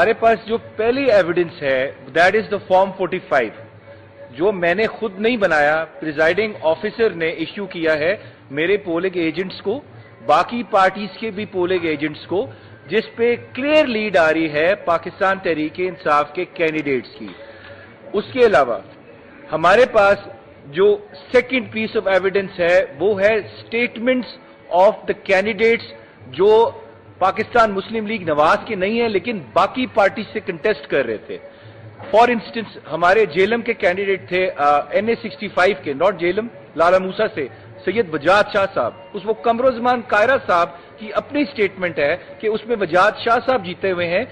हमारे पास जो पहली एविडेंस है दैट इज द फॉर्म 45 जो मैंने खुद नहीं बनाया, प्रिजाइडिंग ऑफिसर ने इश्यू किया है मेरे पोलिंग एजेंट्स को, बाकी पार्टीज के भी पोलिंग एजेंट्स को, जिस पे क्लियर लीड आ रही है पाकिस्तान तहरीक इंसाफ के कैंडिडेट्स की। उसके अलावा हमारे पास जो सेकंड पीस ऑफ एविडेंस है वो है स्टेटमेंट्स ऑफ द कैंडिडेट्स जो पाकिस्तान मुस्लिम लीग नवाज के नहीं है लेकिन बाकी पार्टी से कंटेस्ट कर रहे थे। फॉर इंस्टेंस हमारे जेलम के कैंडिडेट थे NA 65 के, नॉट जेलम, लाला मूसा से सैयद वजाद शाह साहब, उस वो कमरोजमान कायरा साहब की अपनी स्टेटमेंट है कि उसमें वजाद शाह साहब जीते हुए हैं,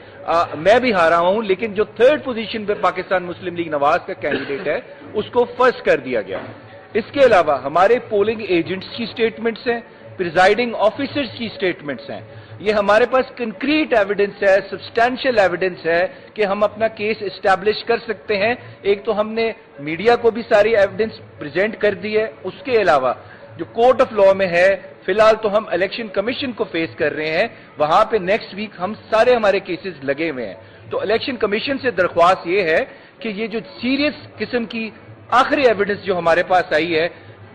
मैं भी हारा हूं, लेकिन जो थर्ड पोजीशन पे पाकिस्तान मुस्लिम लीग नवाज का कैंडिडेट है उसको फर्स्ट कर दिया गया। इसके अलावा हमारे पोलिंग एजेंट्स की स्टेटमेंट्स हैं, प्रिजाइडिंग ऑफिसर्स की स्टेटमेंट्स हैं। ये हमारे पास कंक्रीट एविडेंस है, सब्सटैंशियल एविडेंस है कि हम अपना केस एस्टैब्लिश कर सकते हैं। एक तो हमने मीडिया को भी सारी एविडेंस प्रेजेंट कर दी है, उसके अलावा जो कोर्ट ऑफ लॉ में है, फिलहाल तो हम इलेक्शन कमीशन को फेस कर रहे हैं, वहां पे नेक्स्ट वीक हम सारे हमारे केसेस लगे हुए हैं। तो इलेक्शन कमीशन से दरख्वास्त ये है कि ये जो सीरियस किस्म की आखिरी एविडेंस जो हमारे पास आई है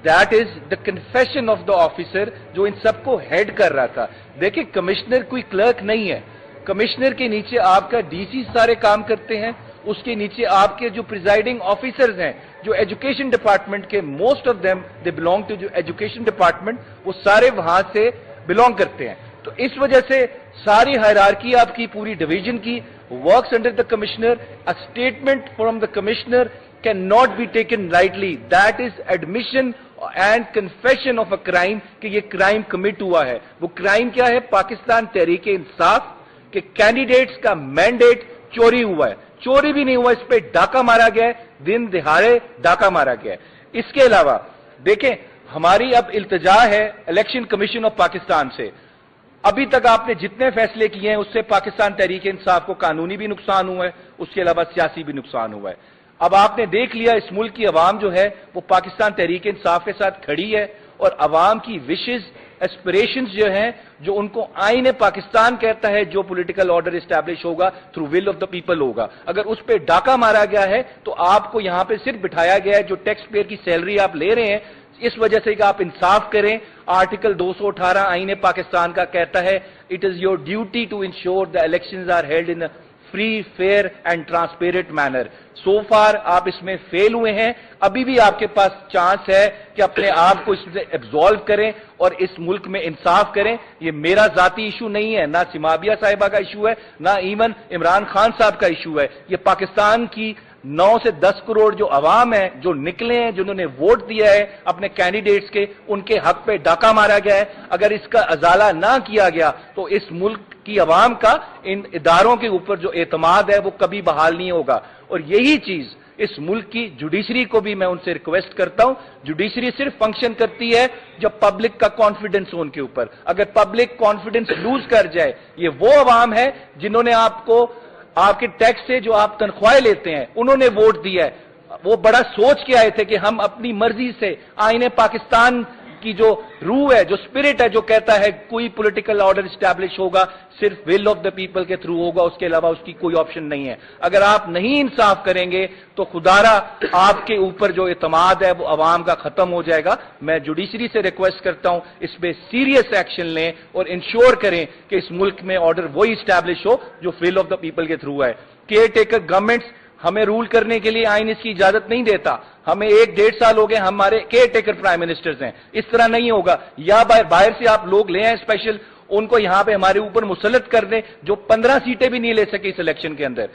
that is the confession of the officer जो इन सबको हेड कर रहा था। देखिए, कमिश्नर कोई क्लर्क नहीं है, कमिश्नर के नीचे आपका डीसी सारे काम करते हैं, उसके नीचे आपके जो प्रिजाइडिंग ऑफिसर्स हैं जो एजुकेशन डिपार्टमेंट के, most of them they belong to जो एजुकेशन डिपार्टमेंट, वो सारे वहां से बिलोंग करते हैं। तो इस वजह से सारी हायरार्की आपकी पूरी डिवीजन की works under the commissioner. A statement from the commissioner can not be taken lightly, that is admission and confession of a crime कि ये क्राइम कमिट हुआ है। वो क्राइम क्या है? पाकिस्तान तहरीक इंसाफ के कैंडिडेट्स का मैंडेट चोरी हुआ है। चोरी भी नहीं हुआ, इस पे डाका मारा गया है, दिन दिहाड़े डाका मारा गया है। इसके अलावा देखें, हमारी अब इल्तिजा है इलेक्शन कमीशन ऑफ पाकिस्तान से, अभी तक आपने जितने फैसले किए हैं उससे पाकिस्तान तहरीक इंसाफ को कानूनी भी नुकसान हुआ है, उसके अलावा सियासी भी नुकसान हुआ है। अब आपने देख लिया इस मुल्क की अवाम जो है वो पाकिस्तान तहरीक इंसाफ के साथ खड़ी है और अवाम की विशेज एस्पिरेशंस जो हैं, जो उनको आईन पाकिस्तान कहता है जो पॉलिटिकल ऑर्डर एस्टैब्लिश होगा through will of the people होगा, अगर उस पर डाका मारा गया है तो आपको यहां पे सिर्फ बिठाया गया है, जो टैक्स पेयर की सैलरी आप ले रहे हैं इस वजह से कि आप इंसाफ करें। आर्टिकल 218 आईन पाकिस्तान का कहता है it is your duty to ensure the elections are held in free, fair and transparent manner. So far आप इसमें फेल हुए हैं, अभी भी आपके पास चांस है कि अपने आप को इससे एब्जॉल्व करें और इस मुल्क में इंसाफ करें। ये मेरा जाती इशू नहीं है, ना सिमाबिया साहिबा का इशू है, ना इवन इमरान खान साहब का इशू है। ये पाकिस्तान की 9 से 10 करोड़ जो अवाम है, जो निकले हैं, जिन्होंने वोट दिया है अपने कैंडिडेट्स के, उनके हक पे डाका मारा गया है। अगर इसका अजाला ना किया गया तो इस मुल्क की अवाम का इन इदारों के ऊपर जो एतमाद है वो कभी बहाल नहीं होगा। और यही चीज इस मुल्क की जुडिशरी को भी मैं उनसे रिक्वेस्ट करता हूं। जुडिशरी सिर्फ फंक्शन करती है जब पब्लिक का कॉन्फिडेंस हो उनके ऊपर। अगर पब्लिक कॉन्फिडेंस लूज कर जाए, ये वो अवाम है जिन्होंने आपको आपके टैक्स से जो आप तनख्वाहें लेते हैं उन्होंने वोट दिया है, वो बड़ा सोच के आए थे कि हम अपनी मर्जी से आईने पाकिस्तान की जो रूह है, जो स्पिरिट है, जो कहता है कोई पॉलिटिकल ऑर्डर एस्टैब्लिश होगा सिर्फ विल ऑफ द पीपल के थ्रू होगा, उसके अलावा उसकी कोई ऑप्शन नहीं है। अगर आप नहीं इंसाफ करेंगे तो खुदारा आपके ऊपर जो एतमाद है वो अवाम का खत्म हो जाएगा। मैं जुडिशरी से रिक्वेस्ट करता हूं इस पे सीरियस एक्शन लें और इंश्योर करें कि इस मुल्क में ऑर्डर वही एस्टैब्लिश हो जो विल ऑफ द पीपल के थ्रू है। केयर टेकर गवर्नमेंट्स हमें रूल करने के लिए आइन इसकी इजाजत नहीं देता। हमें 1-1.5 साल हो गए, हमारे केयर टेकर प्राइम मिनिस्टर्स हैं। इस तरह नहीं होगा, या बाहर से आप लोग ले आए स्पेशल, उनको यहां पे हमारे ऊपर मुसल्लत कर दें जो 15 सीटें भी नहीं ले सके इस इलेक्शन के अंदर।